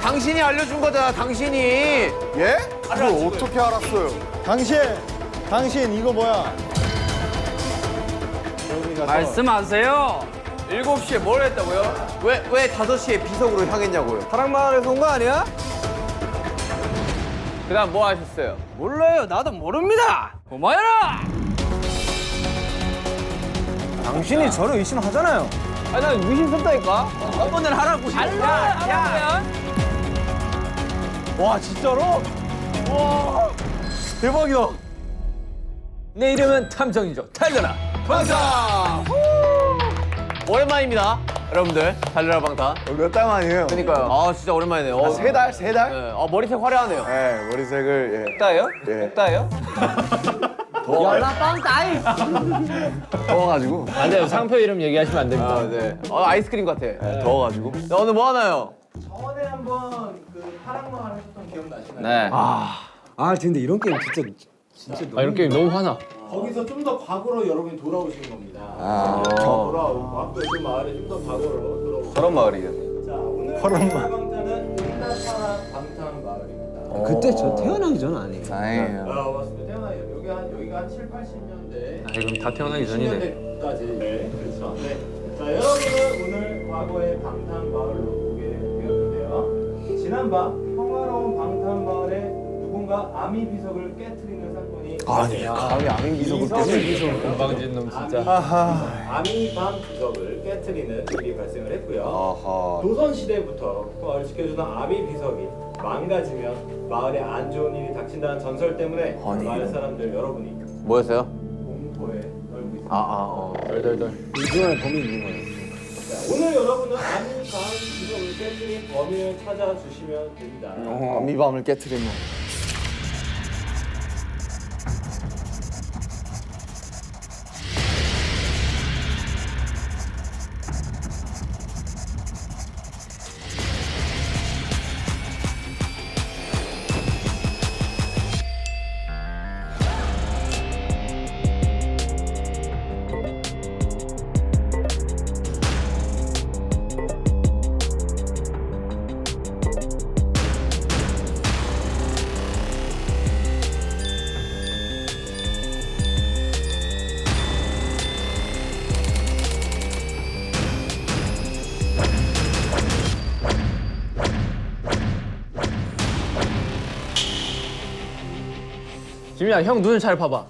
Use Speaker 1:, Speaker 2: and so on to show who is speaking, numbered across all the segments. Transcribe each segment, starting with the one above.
Speaker 1: 당신이 알려준 거잖아, 당신이.
Speaker 2: 예? 그걸 어떻게 알았어요?
Speaker 3: 당신 이거 뭐야?
Speaker 4: 말씀하세요.
Speaker 1: 7시에 뭘 했다고요? 왜 5시에 비석으로 향했냐고요?
Speaker 4: 사랑마을에서 온 거 아니야?
Speaker 1: 그 다음 뭐 하셨어요?
Speaker 4: 몰라요. 나도 모릅니다. 고마워라.
Speaker 3: 당신이 저를 의심하잖아요.
Speaker 4: 아니 나 의심스럽다니까. 한번은 하라고. 야.
Speaker 3: 와 진짜로? 와 대박이다.
Speaker 4: 내 이름은 탐정이죠. 달려라.
Speaker 1: 방탄! 오랜만입니다, 여러분들. 달려라 방탄.
Speaker 2: 몇 달 만이에요?
Speaker 1: 그러니까요. 아, 진짜 오랜만이네요.
Speaker 2: 3달? 3달?
Speaker 1: 네. 머리색 화려하네요.
Speaker 2: 네, 머리색을 예.
Speaker 4: 따요?
Speaker 2: 예.
Speaker 4: 따요?
Speaker 2: 더워가지고.
Speaker 4: 안 돼요. 상표 이름 얘기하시면 안 됩니다.
Speaker 1: 아, 네. 아이스크림 같아.
Speaker 2: 네, 더워가지고.
Speaker 1: 자, 오늘 뭐 하나요?
Speaker 5: 저번에 한번 그 파랑마을 하셨던 기억나시나요?
Speaker 4: 네.
Speaker 3: 아 근데 이런 게임 진짜
Speaker 4: 이런 게임 너무 화나.
Speaker 5: 거기서 좀 더 과거로 여러분이 돌아오시는 겁니다.
Speaker 2: 아.
Speaker 5: 돌아오고 앞으로 그 마을에 좀 더 과거로 돌아오고.
Speaker 1: 저런 마을이겠네.
Speaker 5: 자 오늘 방탄은 은다파라 방탄 마을입니다.
Speaker 3: 그때 저 태어나기 전 아니에요.
Speaker 2: 다행이에요.
Speaker 5: 맞습니다. 태어나요. 여기가 한 7, 80년대.
Speaker 4: 그럼 다 태어나기 전이네.
Speaker 5: 90년대까지. 네, 그렇죠. 네. 자 여러분은 오늘 과거의 방탄 마을로 오게 되었는데요. 지난밤 평화로운 방탄 마을에 누군가 아미 비석을 깨트리는 사건이
Speaker 2: 아니, 감히 아민 비석을 깨서.
Speaker 4: 건방진 놈 진짜.
Speaker 5: 아미 밤 비석을 깨트리는 일이 발생을 했고요.
Speaker 2: 아하.
Speaker 5: 조선 시대부터 마을을 지켜주던 아미 비석이 망가지면 마을에 안 좋은 일이 닥친다는 전설 때문에
Speaker 2: 아니.
Speaker 5: 마을 사람들 여러분이
Speaker 1: 뭐였어요?
Speaker 5: 공포에 떨고 있습니다.
Speaker 4: 덜덜덜.
Speaker 3: 이중에 범이 있는 거예요.
Speaker 5: 자, 오늘 여러분은 아미 밤 비석을 깨트린 범인을 찾아주시면 됩니다.
Speaker 2: 아미밤을 깨트리면.
Speaker 4: 지민아 형 눈을 잘 봐봐.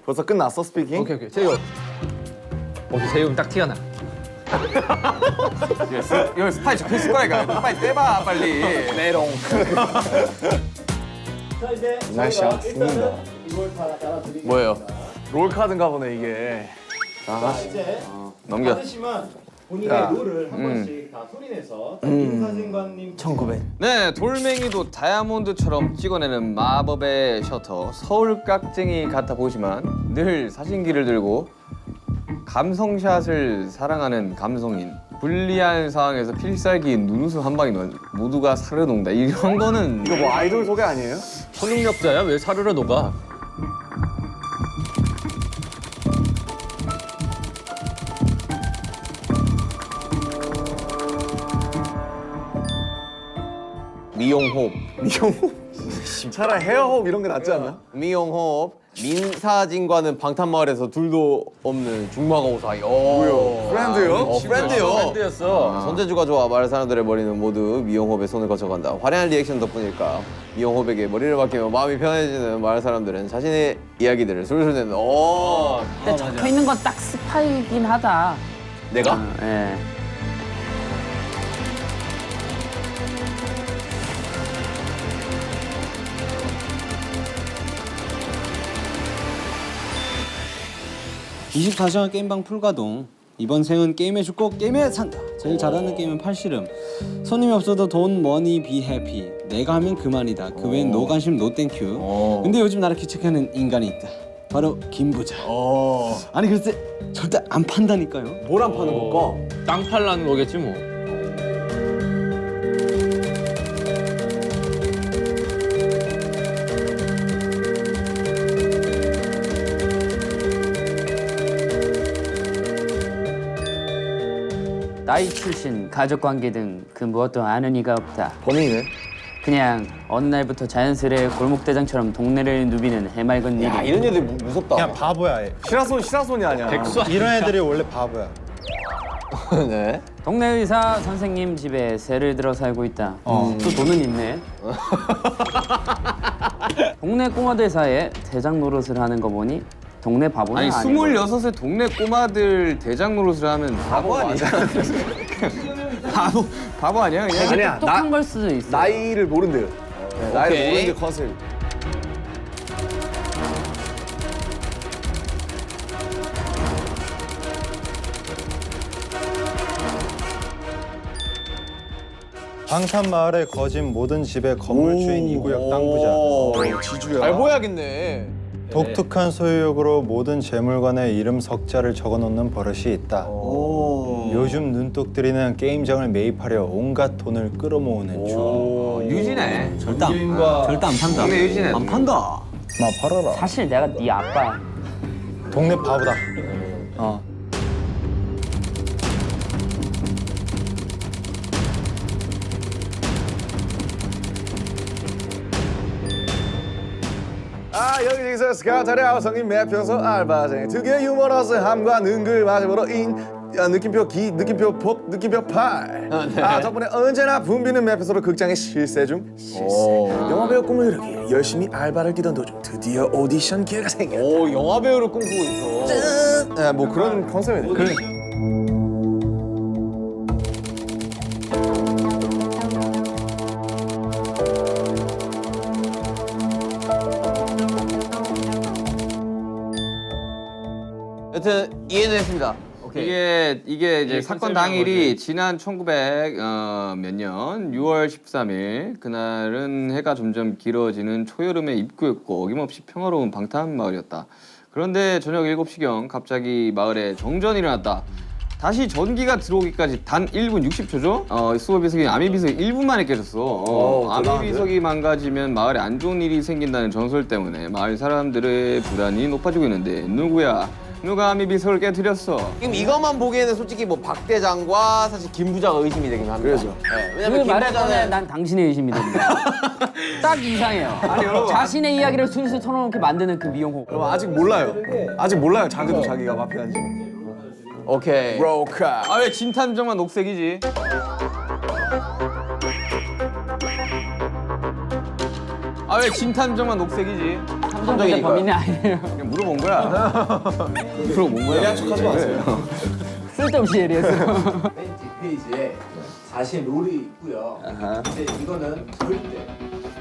Speaker 2: 벌써 끝났어, 스피킹?
Speaker 4: 오케이. 제이홉. 오케이 제이홉 딱 티가 나.
Speaker 1: 여기 스파이 적혀있을 거니까 빨리 떼봐, 빨리. 메롱.
Speaker 5: 자 이제
Speaker 2: 날씨야,
Speaker 5: 저희가
Speaker 2: 죽는다.
Speaker 5: 일단은 이걸 다 따라드리겠습니다.
Speaker 1: 뭐예요?
Speaker 2: 롤카드인가 보네, 이게.
Speaker 5: 자 이제
Speaker 1: 넘겨.
Speaker 5: 받으시면 본인의
Speaker 2: 야.
Speaker 5: 롤을 한 번씩 다 소리내서 김사진관님
Speaker 2: 1900.
Speaker 4: 네, 돌멩이도 다이아몬드처럼 찍어내는 마법의 셔터 서울 깍쟁이 같아 보이지만 늘 사진기를 들고 감성샷을 사랑하는 감성인 불리한 상황에서 필살기인 눈웃음 한 방이 모두가 사르르 녹는다. 이런 거는
Speaker 2: 이거 뭐 아이돌 소개 아니에요?
Speaker 4: 초능력자야? 왜 사르르 녹아?
Speaker 1: 미용호흡.
Speaker 2: 차라리 헤어호흡 이런 게 낫지 않나?
Speaker 1: 미용호흡. 민사진과는 방탄마을에서 둘도 없는 중마고 사이.
Speaker 2: 뭐요? 프렌드요?
Speaker 1: 프렌드요.
Speaker 4: 밴드였어.
Speaker 1: 손재주가 좋아 마을 사람들의 머리는 모두 미용호흡에 손을 거쳐간다. 화려한 리액션 덕분일까 미용호흡에게 머리를 맡기며 마음이 편해지는 마을 사람들은 자신의 이야기들을 술술 내는. 오.
Speaker 6: 근데 적혀 있는 건 딱 스파이긴 하다.
Speaker 1: 내가?
Speaker 6: 예.
Speaker 7: (24시간) 게임방 풀가동. 이번 생은 게임에 죽고 게임에 산다. 제일 잘하는 게임은 팔씨름. 손님이 없어도 돈 머니 비 해피. 내가 하면 그만이다. 그 외엔 노 관심 노 땡큐. 근데 요즘 나를 귀책하는 인간이 있다. 바로 김부자. 아니 글쎄 절대 안 판다니까요.
Speaker 1: 뭘 안 파는 걸까?
Speaker 4: 땅 팔라는 거겠지 뭐.
Speaker 6: 나이, 출신, 가족관계 등 그 무엇도 아는 이가 없다.
Speaker 2: 범인이네.
Speaker 6: 그냥 어느 날부터 자연스레 골목대장처럼 동네를 누비는 해맑은 일이.
Speaker 1: 야 이런 애들 무섭다.
Speaker 8: 그냥 바보야. 얘.
Speaker 2: 시라손이 아니야.
Speaker 8: 이런 애들이 원래 바보야.
Speaker 1: 네.
Speaker 6: 동네 의사 선생님 집에 새를 들어 살고 있다. 또 돈은 있네. 동네 꼬마들 사이에 대장 노릇을 하는 거 보니 동네 바보는
Speaker 4: 아니
Speaker 6: 아니고.
Speaker 4: 26의 동네 꼬마들 대장 노릇을 하면 바보 아니야? 바보 아니야 그냥?
Speaker 2: 아니야.
Speaker 6: 똑똑한 걸 수도 있어.
Speaker 2: 나이를 모른대요. 네, 나이를
Speaker 1: 오케이.
Speaker 2: 모르는 게 컨셉.
Speaker 8: 방탄마을에 거진 모든 집의 건물주인 이 구역 땅 부자.
Speaker 2: 지주야.
Speaker 1: 잘 보여야겠네.
Speaker 8: 독특한 소유욕으로 모든 재물관에 이름 석자를 적어놓는 버릇이 있다. 요즘 눈독들이는 게임장을 매입하려 온갖 돈을 끌어모으는 중.
Speaker 4: 유진해.
Speaker 3: 절대 안 판다.
Speaker 4: 동네 유진해.
Speaker 3: 안 판다.
Speaker 8: 마 팔아라.
Speaker 6: 사실 내가 네 아빠야.
Speaker 8: 동네 바보다.
Speaker 2: 아 여기저기서 스카우터랴 성인 매표소 알바생 특유의 유머러스함과 능글맞음으로 느낌표 기, 느낌표 복, 느낌표 팔. 덕분에 언제나 붐비는 매표소로 극장에 실세 중. 영화배우 꿈을 이루기 열심히 알바를 뛰던 도중 드디어 오디션 기회가 생겼다.
Speaker 1: 오 영화 배우를 꿈꾸고 있어.
Speaker 2: 짠! 뭐 그런 컨셉이네.
Speaker 1: 여튼 이해는 했습니다. 오케이.
Speaker 4: 이게 이제 사건 당일이 지난 1900 몇 년 6월 13일 그날은 해가 점점 길어지는 초여름의 입구였고 어김없이 평화로운 방탄 마을이었다. 그런데 저녁 7시경 갑자기 마을에 정전이 일어났다. 다시 전기가 들어오기까지 단 1분 60초죠? 수호 비석이 아미 비석이 1분 만에 깨졌어. 아미 비석이 망가지면 마을에 안 좋은 일이 생긴다는 전설 때문에 마을 사람들의 불안이 높아지고 있는데 누구야? 누가 아미 비석을 깨뜨렸어?
Speaker 1: 지금 이것만 보기에는 솔직히 뭐 박 대장과 사실 김 부자가 의심이 되긴 합니다.
Speaker 2: 그래서.
Speaker 1: 네,
Speaker 6: 그
Speaker 1: 왜냐면 김
Speaker 6: 말에 꺼내
Speaker 1: 부자는
Speaker 6: 난 당신의 의심이 됩니다. 딱 이상해요. 자신의 이야기를 술술 털어놓게 만드는 그 미용호.
Speaker 2: 그럼 아직 몰라요. 아직 몰라요. 자기도 자기가 마피아인지.
Speaker 1: 오케이.
Speaker 2: 브로카.
Speaker 4: 아 왜 진탐정만 녹색이지? 아 왜 진탐정만 녹색이지?
Speaker 6: 탐정인데 범인이 아니에요.
Speaker 4: 그냥 물어본 거야. 물어본 거야.
Speaker 2: 예리한 척하지 마세요.
Speaker 6: 쓸데없이 예리했어.
Speaker 5: 맨 뒷페이지에 자신 롤이 있고요. 근데 이거는 절대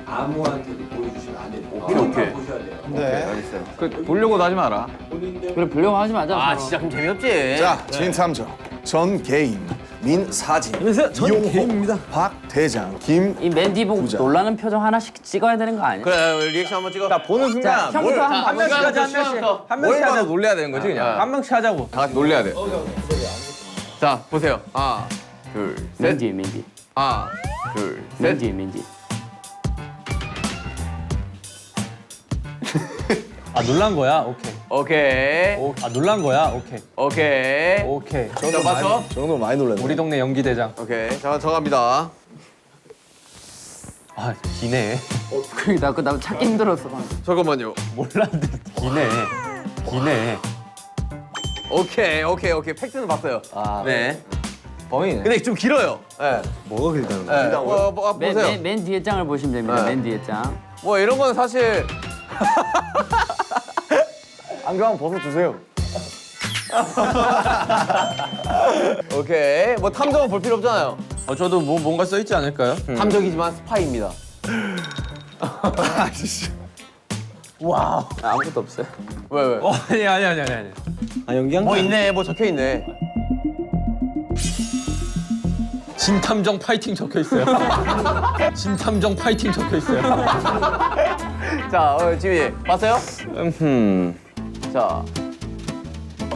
Speaker 5: 아무한테도 보여주시면 안 돼요.
Speaker 1: 오케이.
Speaker 5: 보셔야 돼요.
Speaker 8: 네.
Speaker 4: 그 보려고도 하지 마라.
Speaker 5: 본인들
Speaker 6: 그래 불려고 하지 마자.
Speaker 1: 아
Speaker 6: 서로.
Speaker 1: 진짜 그럼 재미없지.
Speaker 2: 자, 진탐정, 전 개인, 민사진,
Speaker 3: 안녕하세요. 전
Speaker 2: 이용호,
Speaker 3: 개인입니다.
Speaker 2: 박 대장, 김.
Speaker 6: 이 맨디 보고
Speaker 2: 부자.
Speaker 6: 놀라는 표정 하나씩 찍어야 되는 거 아니야?
Speaker 1: 그래 우리 리액션 한번 찍어.
Speaker 4: 나 보는 순간
Speaker 6: 자, 형부터 한번
Speaker 4: 한 명씩 하자 한 명씩. 한 명씩 하자 놀래야 되는 거지 그냥. 한 명씩 하자고. 다 같이 놀래야 돼.
Speaker 1: 자 보세요. 하나, 둘, 셋.
Speaker 6: 맨디 맨디.
Speaker 1: 하나, 둘, 셋.
Speaker 6: 맨디 맨디.
Speaker 9: 아 놀란 거야? 오케이.
Speaker 1: 오케이.
Speaker 9: 아 놀란 거야? 오케이.
Speaker 1: 오케이.
Speaker 9: 오케이.
Speaker 1: 자 맞춰.
Speaker 2: 저 정도 많이 놀랐네.
Speaker 9: 우리 동네 연기 대장.
Speaker 1: 오케이. 자 정합니다.
Speaker 9: 아 기네.
Speaker 6: 나 찾기 힘들었어.
Speaker 1: 잠깐만요.
Speaker 9: 몰랐는데 기네. 기네.
Speaker 1: 오케이. 팩트는 봤어요. 네.
Speaker 4: 범인이네.
Speaker 1: 근데 좀 길어요. 네.
Speaker 3: 뭐가 길다는
Speaker 1: 네. 보세요.
Speaker 6: 맨 뒤에 장을 보시면 됩니다.
Speaker 1: 네.
Speaker 6: 맨 뒤에 장.
Speaker 1: 뭐 이런 건 사실
Speaker 2: 안경 한번 벗어주세요.
Speaker 1: 오케이. 뭐 탐정은 볼 필요 없잖아요.
Speaker 9: 저도 뭐 뭔가 써 있지 않을까요?
Speaker 1: 탐정이지만 스파이입니다.
Speaker 6: 아무것도 없어요.
Speaker 1: 왜?
Speaker 9: 아니.
Speaker 3: 아 연기한
Speaker 1: 뭐
Speaker 3: 거
Speaker 1: 있네. 뭐 적혀 있네.
Speaker 9: 진탐정 파이팅 적혀 있어요. 진탐정 파이팅 적혀 있어요.
Speaker 1: 자, 지민이 봤어요? 자,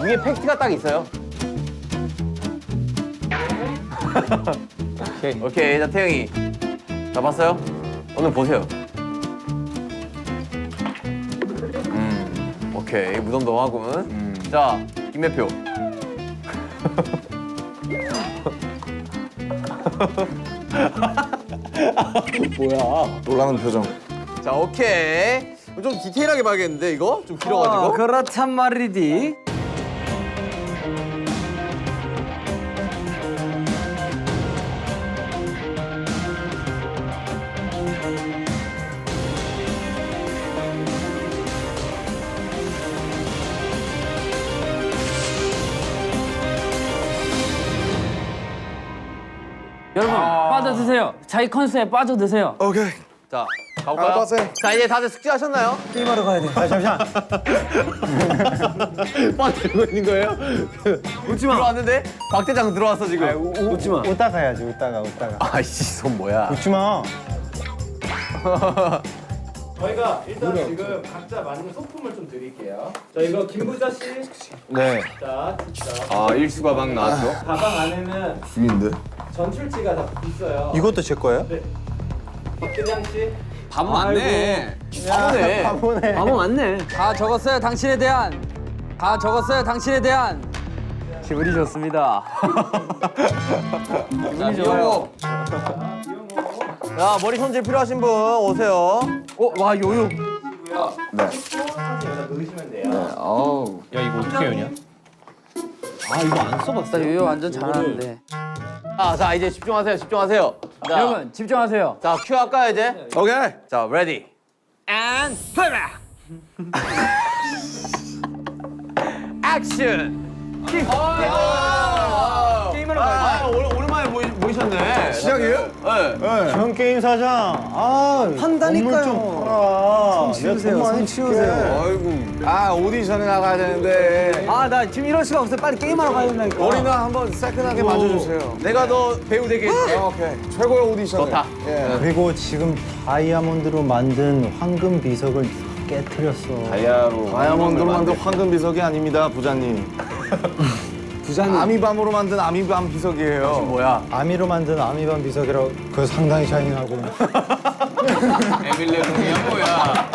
Speaker 1: 위에 팩트가 딱 있어요. 오케이. 자, 태영이. 자, 봤어요? 오늘 보세요. 오케이. 무덤덤하군. 자, 김매표.
Speaker 2: 놀라는 표정.
Speaker 1: 자, 오케이. 좀 디테일하게 봐야겠는데 이거 좀 길어가지고.
Speaker 6: 그렇단 말이디. 여러분 빠져드세요. 자기 컨셉에 빠져드세요.
Speaker 2: 오케이.
Speaker 1: 자, 가볼까요?
Speaker 2: 알바생.
Speaker 1: 자, 이제 다들 숙제하셨나요?
Speaker 8: 게임하러 가야 돼. 아, 잠시만.
Speaker 1: 빠 들고 있는 거예요? 웃지 마. 들어왔는데 박 대장 들어왔어 지금.
Speaker 8: 웃지 마. 웃다가 해야지. 웃다가.
Speaker 1: 아이씨, 손 뭐야?
Speaker 8: 웃지 마.
Speaker 5: 저희가 일단 지금 각자 맞는 소품을 좀 드릴게요. 자, 이거 김부자 씨.
Speaker 8: 네.
Speaker 5: 자,
Speaker 4: 아 일수가 막 나왔어.
Speaker 5: 가방 안에는
Speaker 2: 죽인데.
Speaker 5: 전출치가 다 있어요.
Speaker 8: 이것도 제 거예요?
Speaker 5: 네. 박대장 씨.
Speaker 4: 바보 맞네.
Speaker 1: 바보네.
Speaker 8: 바보네.
Speaker 6: 바보 맞네. 다 적었어요. 당신에 대한. 다 적었어요. 당신에 대한. 기분이 좋습니다.
Speaker 1: 기분이 좋아요. 야, 머리 손질 필요하신 분 오세요.
Speaker 6: 와 요요.
Speaker 5: 네. 여기다 넣으시면 돼요.
Speaker 4: 어우.
Speaker 9: 야 이거 어떻게 여냐?
Speaker 6: 아 이거 안 써봤어. 나 요요 완전 잘하는데.
Speaker 1: 자, 이제 집중하세요. 집중하세요. 자,
Speaker 6: 여러분 집중하세요.
Speaker 1: 자, 큐 할까요 이제?
Speaker 2: 오케이.
Speaker 1: 자, 레디.
Speaker 6: 앤 플레이.
Speaker 1: 액션. 게임하러 가요. 오랜만에 모이셨네.
Speaker 2: 시작이에요?
Speaker 1: 네.
Speaker 8: 전 게임 사장. 아,
Speaker 6: 판다니까요.
Speaker 8: 좀 팔아. 치우세요. 손 치우세요.
Speaker 2: 아이고. 오디션에 나가야 되는데.
Speaker 6: 아 나 지금 이럴 수가 없어. 빨리 게임하러 가야 된다니까.
Speaker 2: 머리는 한번 새끈하게 만져주세요.
Speaker 1: 내가 너 배우 되게 해줄게.
Speaker 2: 오케이. 최고의 오디션.
Speaker 1: 좋다.
Speaker 2: 예.
Speaker 8: 그리고 지금 다이아몬드로 만든 황금 비석을 깨트렸어.
Speaker 2: 다이아몬드로 만든 황금 비석이 아닙니다, 부자님.
Speaker 8: 부자님.
Speaker 2: 아미밤으로 만든 아미밤 비석이에요.
Speaker 1: 뭐야?
Speaker 8: 아미로 만든 아미밤 비석이라고 그거 상당히 샤이닝하고.
Speaker 4: 에밀레 룸이야 뭐야?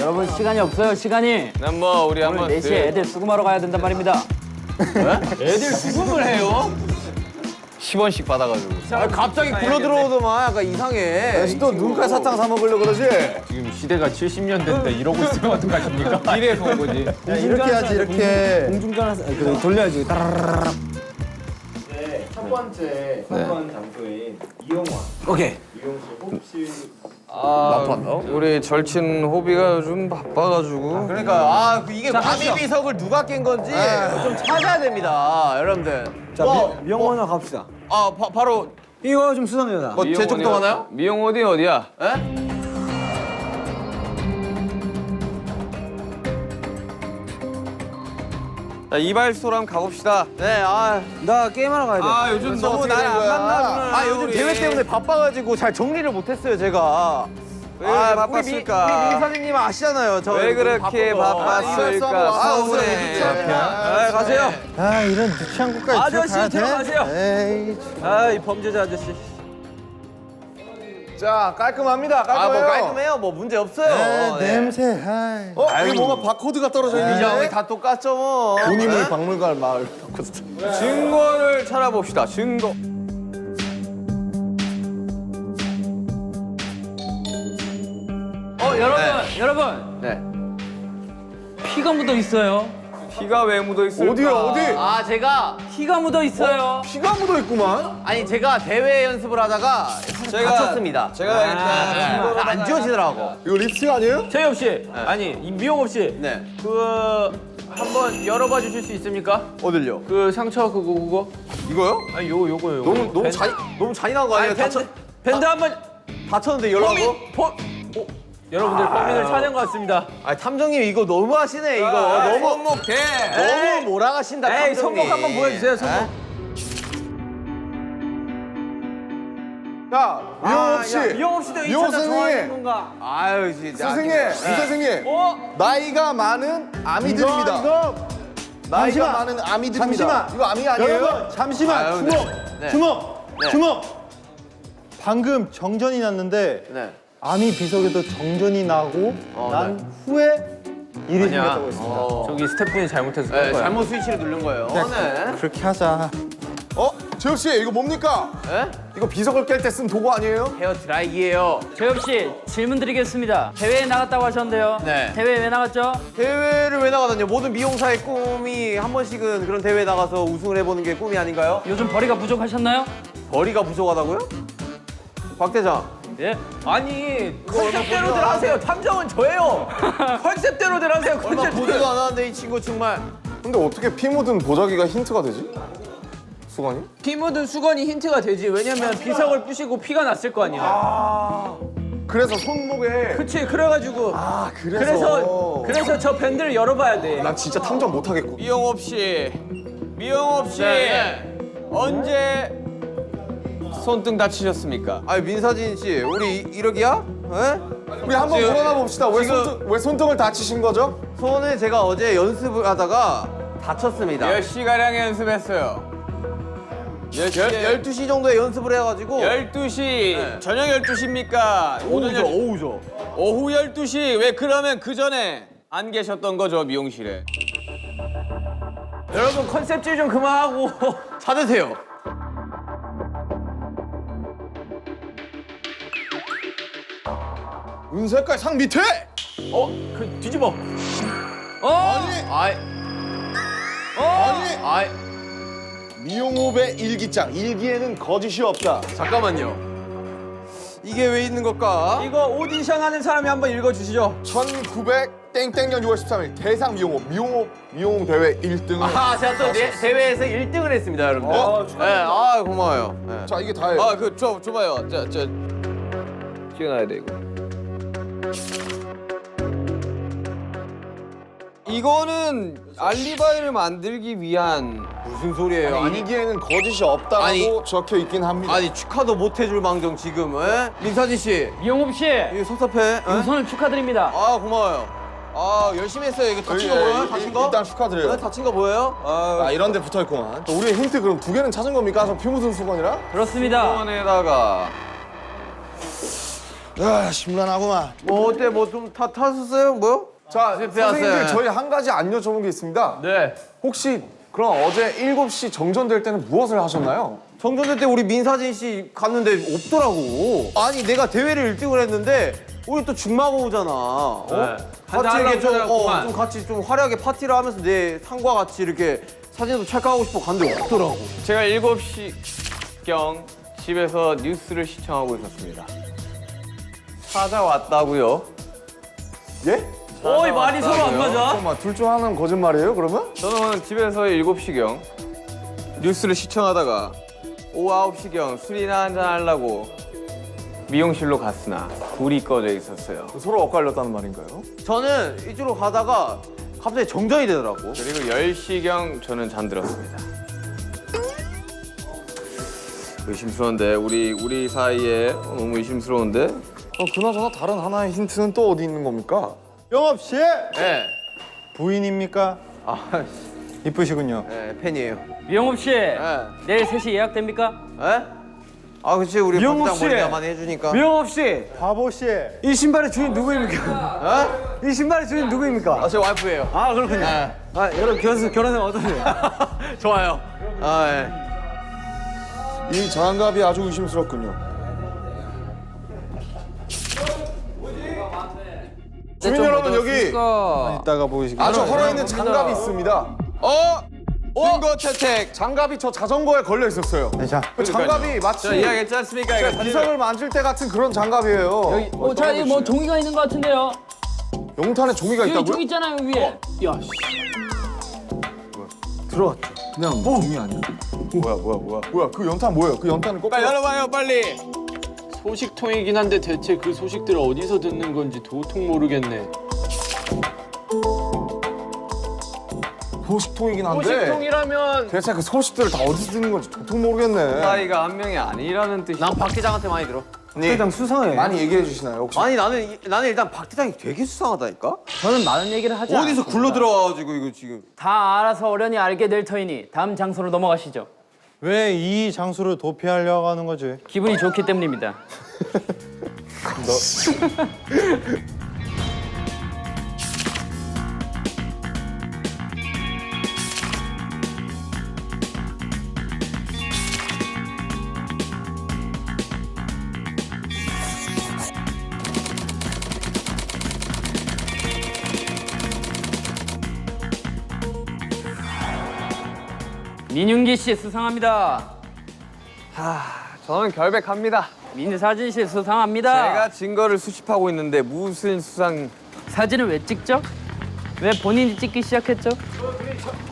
Speaker 6: 여러분 시간이 없어요. 시간이.
Speaker 4: 난 뭐 우리
Speaker 6: 오늘
Speaker 4: 한번
Speaker 6: 4시에 애들 수금하러 가야 된단 말입니다.
Speaker 1: 애들 수금을 해요?
Speaker 4: 10원씩 받아가지고.
Speaker 1: 갑자기 굴러 들어오더만 약간 이상해.
Speaker 2: 또 눈깔 사탕 사 먹으려고 그러지?
Speaker 9: 지금 시대가 70년대인데 이러고 있으면 어떡하십니까?
Speaker 4: 미래에서 온 거지.
Speaker 8: 이렇게 해야지 이렇게.
Speaker 6: 공중전화 그래 돌려야지. 따라라라라.
Speaker 5: 네, 첫 번째 선번 장소인 이용화.
Speaker 6: 오케이.
Speaker 5: 이용 씨 혹시
Speaker 4: 우리 절친 호비가 요즘 바빠가지고.
Speaker 1: 그러니까 이게 아미 비석을 누가 깬 건지 좀 찾아야 됩니다, 여러러분들.
Speaker 6: 자 미용원으로 갑시다.
Speaker 1: 바로
Speaker 6: 이거 좀 수상해요.
Speaker 1: 뭐 제 쪽도 가나요?
Speaker 4: 미용 어디야?
Speaker 1: 에?
Speaker 4: 자 이발소랑 가봅시다.
Speaker 1: 네,
Speaker 6: 나 게임하러 가야 돼.
Speaker 4: 요즘
Speaker 1: 너무 날 안 만나주는. 요즘 대회 때문에 바빠가지고 잘 정리를 못했어요, 제가.
Speaker 4: 왜 그렇게
Speaker 1: 우리
Speaker 4: 바빴을까?
Speaker 1: 미 사장님 아시잖아요. 저
Speaker 4: 왜
Speaker 1: 요즘
Speaker 4: 그렇게
Speaker 1: 바빠서.
Speaker 4: 바빴을까? 서운해.
Speaker 1: 가세요.
Speaker 8: 아 이런 유치한 것까지
Speaker 6: 아저씨 들어가세요.
Speaker 8: 에이.
Speaker 6: 아이 범죄자 아저씨.
Speaker 2: 자, 깔끔합니다. 깔끔해요.
Speaker 1: 뭐 깔끔해요. 뭐 문제 없어요. 네.
Speaker 8: 냄새. 아이.
Speaker 2: 여기 뭔가 바코드가 떨어져
Speaker 1: 이정이
Speaker 2: 있는데?
Speaker 1: 다 똑같죠 뭐.
Speaker 2: 돈이물 박물관 마을.
Speaker 4: 증거를 찾아봅시다. 증거.
Speaker 6: 여러분.
Speaker 1: 네.
Speaker 6: 피가 묻어 있어요.
Speaker 4: 피가 왜 묻어 있을까?
Speaker 2: 어디요, 어디?
Speaker 1: 제가
Speaker 6: 피가 묻어 있어요.
Speaker 2: 피가 묻어 있구만.
Speaker 1: 제가 대회 연습을 하다가 다쳤습니다.
Speaker 4: 제가 일단
Speaker 1: 안 지워지더라고.
Speaker 2: 이거 립스틱 아니에요?
Speaker 9: 최엽 씨, 아니 미용업 씨,
Speaker 1: 네.
Speaker 9: 한번 열어봐 주실 수 있습니까?
Speaker 1: 어딜요?
Speaker 9: 그 상처 그거.
Speaker 1: 이거요?
Speaker 9: 아니 요거요.
Speaker 1: 너무 잔인한 거 아니에요?
Speaker 9: 밴드 한번
Speaker 1: 다쳤는데 열라고?
Speaker 9: 여러분들 범인을 찾은 것 같습니다.
Speaker 1: 탐정님 이거 너무 하시네 이거. 너무
Speaker 4: 손목대.
Speaker 1: 너무 몰아가신다.
Speaker 9: 에이
Speaker 1: 탐정님.
Speaker 9: 손목 한번 보여주세요. 손목.
Speaker 2: 자, 미용업 씨.
Speaker 9: 미용업 씨도 이
Speaker 2: 미용
Speaker 9: 차장 좋아하는
Speaker 2: 선생님.
Speaker 9: 건가?
Speaker 1: 아유 진짜.
Speaker 2: 선생님, 이 선생님. 나이가 많은 아미들입니다. 나이가 많은 아미들입니다.
Speaker 8: 잠시만.
Speaker 2: 이거 아미 아니에요?
Speaker 8: 여러분 잠시만.
Speaker 1: 아유,
Speaker 8: 주목.
Speaker 1: 네.
Speaker 8: 주목.
Speaker 1: 네.
Speaker 8: 주목. 방금 정전이 났는데
Speaker 1: 네.
Speaker 8: 아미 비석에도 정전이 나고 난 후에 일이 생겼다고 했습니다.
Speaker 9: 저기 스태프분이 잘못해서
Speaker 1: 네, 잘못 스위치를 누른 거예요. 네.
Speaker 8: 그렇게 하자.
Speaker 2: 재엽 씨 이거 뭡니까?
Speaker 1: 에?
Speaker 2: 이거 비석을 깰 때 쓴 도구 아니에요?
Speaker 1: 헤어 드라이기예요.
Speaker 6: 재엽 씨 질문 드리겠습니다. 대회에 나갔다고 하셨는데요.
Speaker 1: 네.
Speaker 6: 대회 왜 나갔죠?
Speaker 1: 대회를 왜 나가다뇨? 모든 미용사의 꿈이 한 번씩은 그런 대회에 나가서 우승을 해보는 게 꿈이 아닌가요?
Speaker 6: 요즘 벌이가 부족하셨나요?
Speaker 1: 벌이가 부족하다고요? 박 대장.
Speaker 6: 예.
Speaker 1: 아니 컨셉대로들 하세요. 탐정은 저예요. 컨셉대로들 하세요. 얼마 보지도 않았는데 이 친구 정말.
Speaker 2: 근데 어떻게 피 묻은 보자기가 힌트가 되지? 수건이?
Speaker 9: 피 묻은 수건이 힌트가 되지. 왜냐면 비석을 부시고 피가 났을 거 아니야.
Speaker 2: 그래서 손목에
Speaker 9: 그치, 그래가지고.
Speaker 2: 아 그래서
Speaker 9: 그래서 저 밴드를 열어봐야 돼.
Speaker 2: 난 진짜 탐정 못하겠고.
Speaker 1: 미영업 씨, 미영업 씨 언제 손등 다치셨습니까? 아니 민사진 씨, 우리 이러기야? 에?
Speaker 2: 우리 한번
Speaker 1: 지금-
Speaker 2: 물어나 봅시다. 왜 손등을 다치신 거죠?
Speaker 1: 손을 제가 어제 연습을 하다가 다쳤습니다.
Speaker 4: 몇 시가량 연습했어요?
Speaker 1: 12시 정도에 연습을 해가지고
Speaker 4: 12시 저녁 12시입니까?
Speaker 1: 오후죠.
Speaker 4: 오후 12시. 왜 그러면 그 전에 안 계셨던 거죠, 미용실에?
Speaker 1: 여러분 컨셉질 좀 그만하고 찾으세요.
Speaker 2: 은색깔 상 밑에!
Speaker 1: 그 뒤집어.
Speaker 2: 아니!
Speaker 1: 아이,
Speaker 2: 아니!
Speaker 1: 아이,
Speaker 2: 미용호의 일기장. 일기에는 거짓이 없다.
Speaker 1: 잠깐만요. 이게 왜 있는 걸까?
Speaker 9: 이거 오디션 하는 사람이 한번 읽어주시죠.
Speaker 2: 1900 땡땡년 6월 13일 대상 미용호 대회 1등을.
Speaker 1: 아, 제가 또 대회에서 1등을 했습니다, 여러분들. 네, 아, 고마워요. 네.
Speaker 2: 자 이게 다예요.
Speaker 1: 아, 그 줘봐요. 저 찍어놔야 돼 이거.
Speaker 4: 이거는 알리바이를 만들기 위한
Speaker 1: 무슨 소리예요? 아니,
Speaker 2: 일기에는 거짓이 없다고
Speaker 1: 아니.
Speaker 2: 적혀 있긴 합니다.
Speaker 1: 아니 축하도 못 해줄 망정 지금. 에? 민사진 씨,
Speaker 6: 이용업 씨
Speaker 1: 이거 섭섭해. 에?
Speaker 6: 우선을 축하드립니다.
Speaker 1: 아, 고마워요. 아, 열심히 했어요. 이거 다친 거 보여요? 다친 거?
Speaker 2: 일단 축하드려요.
Speaker 1: 네, 다친 거 보여요?
Speaker 2: 아 이런 데 붙어 있구만. 우리의 힌트 그럼 2개는 찾은 겁니까? 저 피 묻은 수건이랑?
Speaker 6: 그렇습니다.
Speaker 4: 수건에다가
Speaker 2: 아 심란하구만.
Speaker 1: 뭐 어때? 뭐 좀 탔었어요? 뭐요?
Speaker 2: 자
Speaker 1: 실패했어요.
Speaker 2: 선생님들 저희 한 가지 안 여쭤본 게 있습니다.
Speaker 1: 네.
Speaker 2: 혹시 그럼 어제 7시 정전될 때는 무엇을 하셨나요?
Speaker 1: 정전될 때 우리 민사진 씨 갔는데 없더라고. 아니 내가 대회를 1등을 했는데 우리 또 중마고 오잖아. 어? 같이 이렇게 좀 같이 좀 화려하게 파티를 하면서 내 상과 같이 이렇게 사진도 찰칵하고 싶어 갔는데 없더라고.
Speaker 4: 제가 7시경 집에서 뉴스를 시청하고 있었습니다. 찾아왔다고요?
Speaker 2: 예?
Speaker 6: 어이 말이 서로 안 맞아.
Speaker 2: 잠깐만 둘 중 하나는 거짓말이에요 그러면?
Speaker 4: 저는 집에서 7시경 뉴스를 시청하다가 오후 9시경 술이나 한잔 하려고 미용실로 갔으나 불이 꺼져 있었어요.
Speaker 2: 서로 엇갈렸다는 말인가요?
Speaker 1: 저는 이쪽으로 가다가 갑자기 정전이 되더라고.
Speaker 4: 그리고 10시경 저는 잠들었습니다. 의심스러운데 우리 사이에 너무 의심스러운데?
Speaker 2: 그나저나 다른 하나의 힌트는 또 어디 있는 겁니까?
Speaker 8: 영업 씨
Speaker 1: 네.
Speaker 8: 부인입니까?
Speaker 1: 아,
Speaker 8: 이쁘시군요.
Speaker 1: 네, 팬이에요.
Speaker 6: 이용업 씨
Speaker 1: 네.
Speaker 6: 내일 3시 예약됩니까?
Speaker 1: 에? 아, 그치 우리
Speaker 3: 미영국
Speaker 1: 박장
Speaker 3: 씨!
Speaker 1: 머리가 많이 해주니까.
Speaker 3: 미영업 씨,
Speaker 8: 바보 씨.
Speaker 3: 이 신발의 주인 누구입니까? 이 신발의 주인 누구입니까?
Speaker 1: 아, 제 와이프예요.
Speaker 3: 아 그렇군요.
Speaker 1: 네.
Speaker 3: 아 여러분 결혼생 어떠세요?
Speaker 1: 좋아요. 아, 예.
Speaker 2: 이 장갑이 아주 의심스럽군요. 주민 여러분 여기
Speaker 8: 이따가 보시기.
Speaker 2: 아주 헐어있는 장갑이 있습니다.
Speaker 1: 증거 채택.
Speaker 2: 장갑이 저 자전거에 걸려 있었어요.
Speaker 8: 자,
Speaker 2: 그 장갑이 마치
Speaker 4: 저 이야기했지 않습니까? 이거
Speaker 2: 비석을 만질 때 같은 그런 장갑이에요.
Speaker 6: 자 이거 뭐 종이가 있는 것 같은데요.
Speaker 2: 용탄에 종이가
Speaker 6: 여기
Speaker 2: 있다고요?
Speaker 6: 종이 있잖아요 위에.
Speaker 2: 뭐야 그 연탄 뭐예요? 그 연탄을 꼭
Speaker 4: 열어봐요 빨리.
Speaker 9: 소식통이긴 한데 대체 그 소식들을 어디서 듣는 건지 도통 모르겠네.
Speaker 2: 소식통이긴 한데
Speaker 9: 소식통이라면
Speaker 2: 대체 그 소식들을 다 어디서 듣는 건지 도통 모르겠네.
Speaker 4: 사이가 한 명이 아니라는 뜻이.
Speaker 1: 난 박 대장한테 많이 들어.
Speaker 3: 회장 수상해.
Speaker 2: 많이 얘기해 주시나요 혹시?
Speaker 1: 아니 나는 일단 박 대장이 되게 수상하다니까.
Speaker 6: 저는 많은 얘기를 하지
Speaker 1: 어디서
Speaker 6: 않습니다.
Speaker 1: 굴러 들어와가지고 이거 지금.
Speaker 6: 다 알아서 어련히 알게 될 터이니 다음 장소로 넘어가시죠.
Speaker 8: 왜 이 장소를 도피하려고 하는 거지?
Speaker 6: 기분이 좋기 때문입니다. 민윤기 씨 수상합니다.
Speaker 4: 저는 결백합니다.
Speaker 6: 민사진 씨 수상합니다.
Speaker 4: 제가 증거를 수집하고 있는데 무슨 수상
Speaker 6: 사진을 왜 찍죠? 왜 본인이 찍기 시작했죠?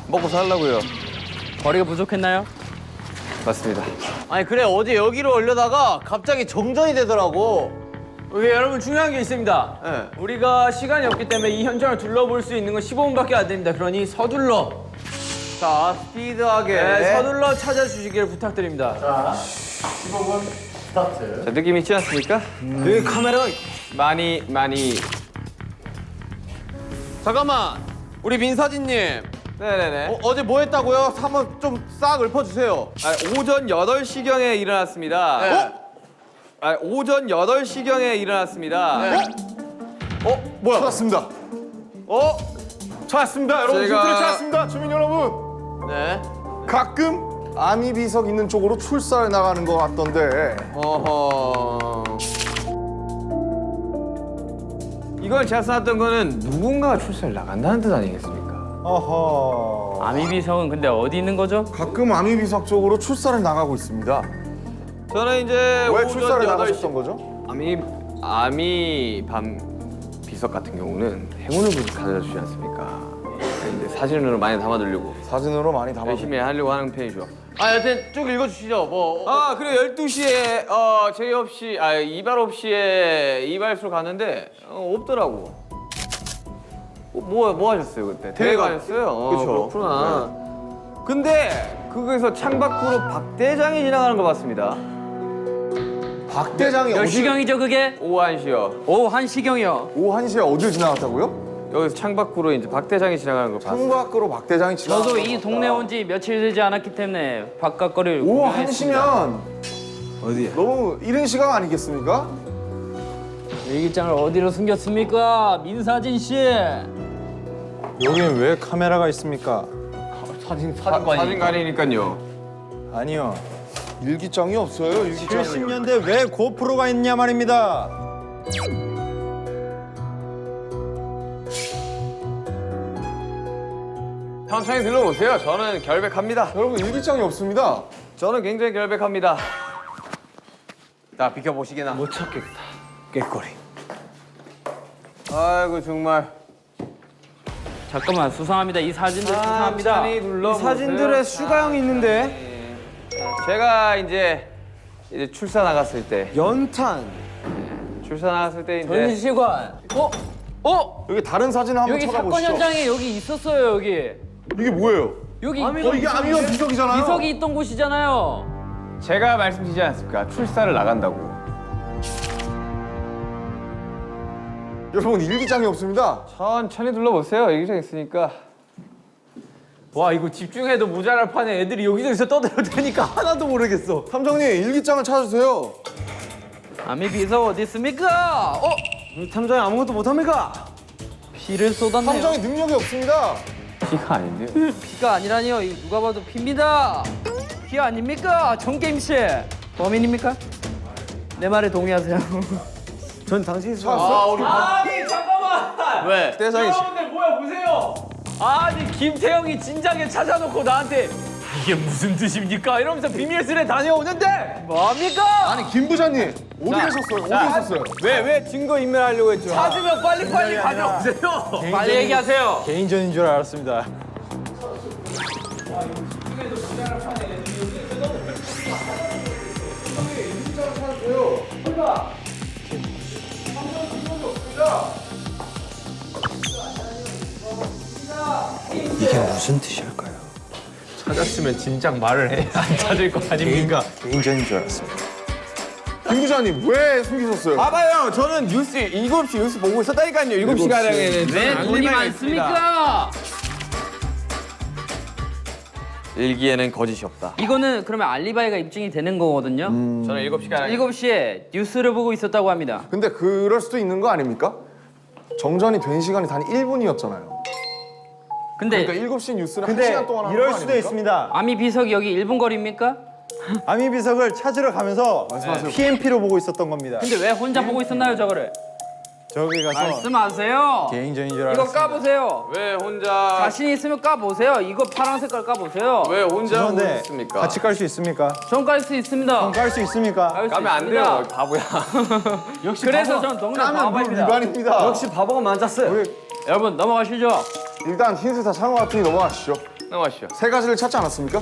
Speaker 4: 먹고 살라고요.
Speaker 6: 거리가 부족했나요?
Speaker 4: 맞습니다.
Speaker 1: 아니 그래 어제 여기로 올려다가 갑자기 정전이 되더라고.
Speaker 3: 오케이, 여러분 중요한 게 있습니다.
Speaker 1: 네.
Speaker 3: 우리가 시간이 없기 때문에 이 현장을 둘러볼 수 있는 건 15분밖에 안 됩니다. 그러니 서둘러,
Speaker 1: 자 스피드하게.
Speaker 3: 서둘러 찾아주시길 부탁드립니다.
Speaker 5: 자, 15분 스타트.
Speaker 4: 자, 느낌 있지 않습니까?
Speaker 1: 여기 카메라가.
Speaker 4: 많이
Speaker 1: 잠깐만. 우리 민사진님.
Speaker 4: 네네네.
Speaker 1: 어제 뭐 했다고요? 한번 좀 싹 읊어주세요.
Speaker 4: 오전 8시경에 일어났습니다.
Speaker 1: 네.
Speaker 4: 오전 8시경에 일어났습니다.
Speaker 1: 뭐야?
Speaker 2: 찾았습니다.
Speaker 1: 찾았습니다, 여러분.
Speaker 4: 제가-
Speaker 2: 힌트를 찾았습니다. 주민 여러분.
Speaker 1: 네.
Speaker 2: 가끔 아미 비석 있는 쪽으로 출사를 나가는 것 같던데.
Speaker 1: 어허.
Speaker 4: 이건 제가 써놨던 거는 누군가가 출사를 나간다는 뜻 아니겠습니까?
Speaker 8: 어허.
Speaker 6: 아미비석은 근데 어디 있는 거죠?
Speaker 2: 가끔 아미 비석 쪽으로 출사를 나가고 있습니다.
Speaker 4: 저는 이제
Speaker 2: 왜
Speaker 4: 오전
Speaker 2: 출사를
Speaker 4: 8시
Speaker 2: 나가셨던 거죠?
Speaker 4: 아미 밤 비석 같은 경우는 행운을 가져다 주지 않습니까? 이제 사진으로 많이 담아두려고
Speaker 2: 사진으로 많이 담아.
Speaker 4: 열심히 하려고 하는 편이죠.
Speaker 1: 여튼 쭉 읽어주시죠. 뭐.
Speaker 4: 그리고 12시에 제의 없이 이발 없이에 이발소로 갔는데 없더라고. 뭐 하셨어요 그때? 대회
Speaker 1: 대회가-
Speaker 4: 가셨어요?
Speaker 1: 그쵸.
Speaker 4: 그렇구나. 근데 거기서 창밖으로 박 대장이 지나가는 거 봤습니다.
Speaker 2: 박 대장이
Speaker 6: 몇
Speaker 2: 어디?
Speaker 6: 시경이죠 그게?
Speaker 4: 오후 1시요.
Speaker 6: 오후 1시경이요.
Speaker 2: 오후 1시에 어딜 지나갔다고요?
Speaker 4: 여기서 창밖으로 이제 박 대장이 지나가는 거 봤어요.
Speaker 2: 창밖으로 박 대장이 지나갔다.
Speaker 6: 저도 이 동네 온 지 며칠 되지 않았기 때문에 바깥 거리를
Speaker 2: 오후
Speaker 6: 구경했습니다.
Speaker 2: 1시면 어디야? 너무 이른 시간 아니겠습니까?
Speaker 6: 일기장을 어디로 숨겼습니까? 민사진 씨.
Speaker 8: 여긴 왜 카메라가 있습니까?
Speaker 4: 사진관이니까요.
Speaker 8: 아니요.
Speaker 2: 일기장이 없어요. 일기장이.
Speaker 8: 70년대 왜 고프로가 있냐 말입니다.
Speaker 4: 천천히 들러보세요. 저는 결백합니다.
Speaker 2: 여러분 일기장이 없습니다.
Speaker 4: 저는 굉장히 결백합니다.
Speaker 1: 자 비켜보시게나.
Speaker 4: 못 찾겠다. 꾀꼬리. 아이고 정말.
Speaker 6: 잠깐만 수상합니다. 이 사진들 수상합니다.
Speaker 4: 천천히 둘러보세요.
Speaker 1: 사진들에 슈가형이 있는데.
Speaker 4: 제가 이제 출사 나갔을 때
Speaker 1: 연탄.
Speaker 4: 출사 나갔을 때 이제
Speaker 6: 전시관.
Speaker 2: 여기 다른 사진 한번
Speaker 6: 여기 사건
Speaker 2: 찾아보시죠.
Speaker 6: 현장에 여기 있었어요 여기.
Speaker 2: 이게 뭐예요?
Speaker 6: 여기
Speaker 2: 이게 아미가 비석이잖아요.
Speaker 6: 비석이 있던 곳이잖아요.
Speaker 4: 제가 말씀드리지 않았습니까? 출사를 나간다고.
Speaker 2: 여러분 일기장이 없습니다.
Speaker 4: 천천히 둘러보세요. 여기저기 있으니까.
Speaker 3: 와, 이거 집중해도 모자랄 판에 애들이 여기저기서 떠들어대니까 하나도 모르겠어.
Speaker 2: 탐정님 일기장을 찾아주세요.
Speaker 6: 아미 비석 어디 있습니까?
Speaker 1: 탐정이 아무것도 못합니까?
Speaker 6: 피를 쏟았네요.
Speaker 2: 탐정이 능력이 없습니다.
Speaker 4: 피가 아닌데요.
Speaker 6: 피가 아니라니요. 이 누가 봐도 피입니다. 피 아닙니까? 정게임 씨. 범인입니까? 내 말에 동의하세요.
Speaker 1: 전 당신이
Speaker 2: 찾았어?
Speaker 3: 아니, 잠깐만!
Speaker 1: 왜?
Speaker 4: 대장이
Speaker 3: 여러분들 뭐야, 보세요! 아니, 김태형이 진작에 찾아놓고 나한테 이게 무슨 뜻입니까? 이러면서 비밀스레 다녀오는데 뭡니까?
Speaker 2: 아니 김 부장님 어디 계셨어요? 어디 계셨어요?
Speaker 1: 왜 증거 인멸하려고 했죠?
Speaker 3: 찾으면 빨리빨리 가져오세요. 빨리 얘기하세요.
Speaker 8: 개인전인 줄 알았습니다. 이게 무슨 뜻일까요?
Speaker 3: 찾았으면 진작 말을 해. 안 찾을 거 아닙니까?
Speaker 8: 개인전인 줄 알았습니다.
Speaker 2: 김 부장님 왜 숨기셨어요?
Speaker 1: 봐봐요. 저는 뉴스 7시 뉴스 보고 있었다니까요. 7시가량에는
Speaker 6: 왜 돈이 많습니까?
Speaker 4: 일기에는 거짓이 없다.
Speaker 6: 이거는 그러면 알리바이가 입증이 되는 거거든요.
Speaker 4: 저는 7시간
Speaker 6: 7시에 뉴스를 보고 있었다고 합니다.
Speaker 2: 근데 그럴 수도 있는 거 아닙니까? 정전이 된 시간이 단 1분이었잖아요.
Speaker 6: 근데
Speaker 2: 그러니까 7시 뉴스를
Speaker 8: 근데
Speaker 2: 1시간 동안 하는
Speaker 8: 이럴
Speaker 2: 거
Speaker 8: 수도
Speaker 2: 아닙니까?
Speaker 8: 있습니다.
Speaker 6: 아미 비석이 여기 1분 거리입니까?
Speaker 8: 아미 비석을 찾으러 가면서 PMP로 보고 있었던 겁니다.
Speaker 6: 근데 왜 혼자 보고 있었나요, 저거를?
Speaker 8: 저기 가서
Speaker 6: 말씀하세요.
Speaker 8: 개인전인 줄
Speaker 6: 이거
Speaker 8: 알았습니다.
Speaker 6: 까보세요.
Speaker 4: 왜 혼자
Speaker 6: 자신 있으면 까보세요. 이거 파란 색깔 까보세요.
Speaker 4: 왜 혼자
Speaker 8: 그런데
Speaker 4: 오셨습니까?
Speaker 8: 같이 깔 수 있습니까?
Speaker 6: 전 깔 수 있습니다.
Speaker 8: 깔 수 있습니까?
Speaker 6: 깔 수
Speaker 4: 까면 안
Speaker 6: 있습니다.
Speaker 4: 돼요, 바보야.
Speaker 6: 그래서 전 동네 바보입니다.
Speaker 2: 위반입니다.
Speaker 1: 역시 바보가 많았어요.
Speaker 6: 여러분 넘어가시죠.
Speaker 2: 일단 힌트 다 찬 것 같으니 넘어가시죠.
Speaker 4: 넘어가시죠.
Speaker 2: 세 가지를 찾지 않았습니까?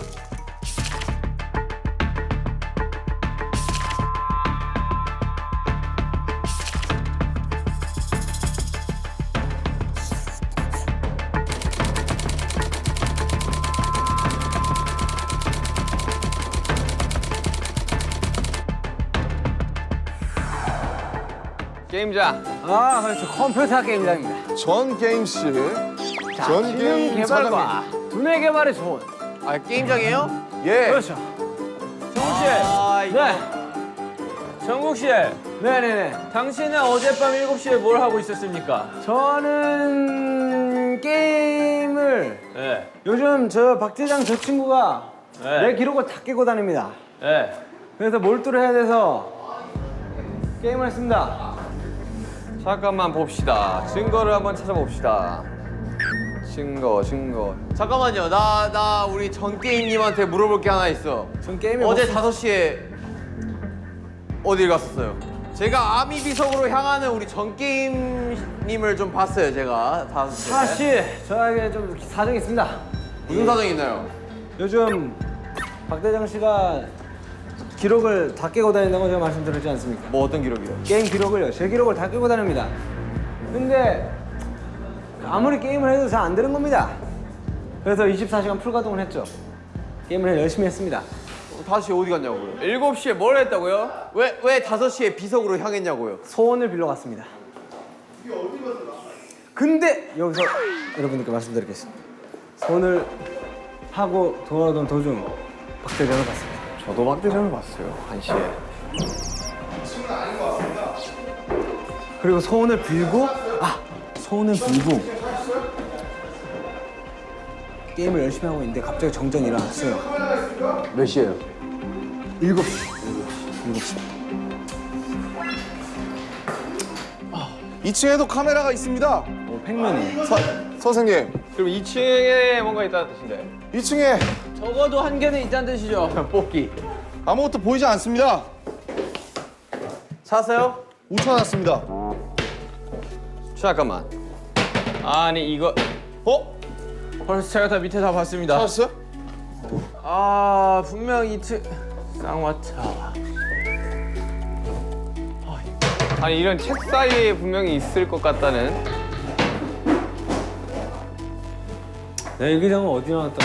Speaker 4: 게임장.
Speaker 6: 아, 그렇죠. 컴퓨터 게임장입니다.
Speaker 2: 전 게임씨, 전 게임 사장님.
Speaker 6: 개발과 두뇌 개발에 좋은.
Speaker 1: 아 게임장이에요?
Speaker 2: 예.
Speaker 6: 그렇죠.
Speaker 3: 정국 씨.
Speaker 1: 아 이거
Speaker 3: 네. 정국 씨.
Speaker 6: 네네네.
Speaker 3: 당신은 어젯밤 7시에 뭘 하고 있었습니까?
Speaker 6: 저는 게임을
Speaker 3: 네.
Speaker 6: 요즘 저 박대장 저 친구가
Speaker 3: 네.
Speaker 6: 내 기록을 다 깨고 다닙니다.
Speaker 3: 네.
Speaker 6: 그래서 몰두를 해야 돼서 게임을 했습니다.
Speaker 4: 잠깐만 봅시다. 증거를 한번 찾아봅시다. 증거.
Speaker 1: 잠깐만요. 나 우리 전 게임님한테 물어볼 게 하나 있어.
Speaker 6: 전 게임에
Speaker 1: 어제 5시에 어딜 갔었어요? 제가 아미 비석으로 향하는 우리 전 게임님을 좀 봤어요. 제가 5시에.
Speaker 6: 사실 저에게 좀 사정이 있습니다.
Speaker 1: 무슨 사정이 있나요?
Speaker 6: 요즘 박대장 씨가 기록을 다 깨고 다닌다고 제가 말씀드렸지 않습니까?
Speaker 1: 뭐 어떤 기록이요?
Speaker 6: 게임 기록을요. 제 기록을 다 깨고 다닙니다. 근데 아무리 게임을 해도 잘 안 되는 겁니다. 그래서 24시간 풀가동을 했죠. 게임을 열심히 했습니다.
Speaker 1: 5시 어디 갔냐고요?
Speaker 4: 7시에 뭘 했다고요?
Speaker 1: 왜 5시에 비석으로 향했냐고요?
Speaker 6: 소원을 빌러 갔습니다. 근데 여기서 여러분들께 말씀드리겠습니다. 소원을 하고 돌아오던 도중 박대장을 봤습니다.
Speaker 1: 저도 박대장을 봤어요. 1시에.
Speaker 6: 그리고 소원을 빌고 소원을 빌고 게임을 열심히 하고 있는데 갑자기 정전이 일어났어요.
Speaker 1: 몇 시에요?
Speaker 6: 7시.
Speaker 2: 2층에도 카메라가 있습니다.
Speaker 6: 팩맨이.
Speaker 2: 선생님,
Speaker 4: 그럼 2층에 뭔가 있다는 뜻인데.
Speaker 2: 2층에
Speaker 3: 적어도 한 개는 있다는 뜻이죠.
Speaker 1: 뽑기.
Speaker 2: 아무것도 보이지 않습니다.
Speaker 1: 찾았어요?
Speaker 2: 못 찾았습니다.
Speaker 4: 잠깐만. 아니 이거
Speaker 3: 벌써 제가 다 밑에 다 봤습니다.
Speaker 2: 찾았어요?
Speaker 3: 아 분명 2층 쌍화차.
Speaker 4: 아니 이런 책 사이에 분명히 있을 것 같다는.
Speaker 6: 내 일기장은 어디 나왔다?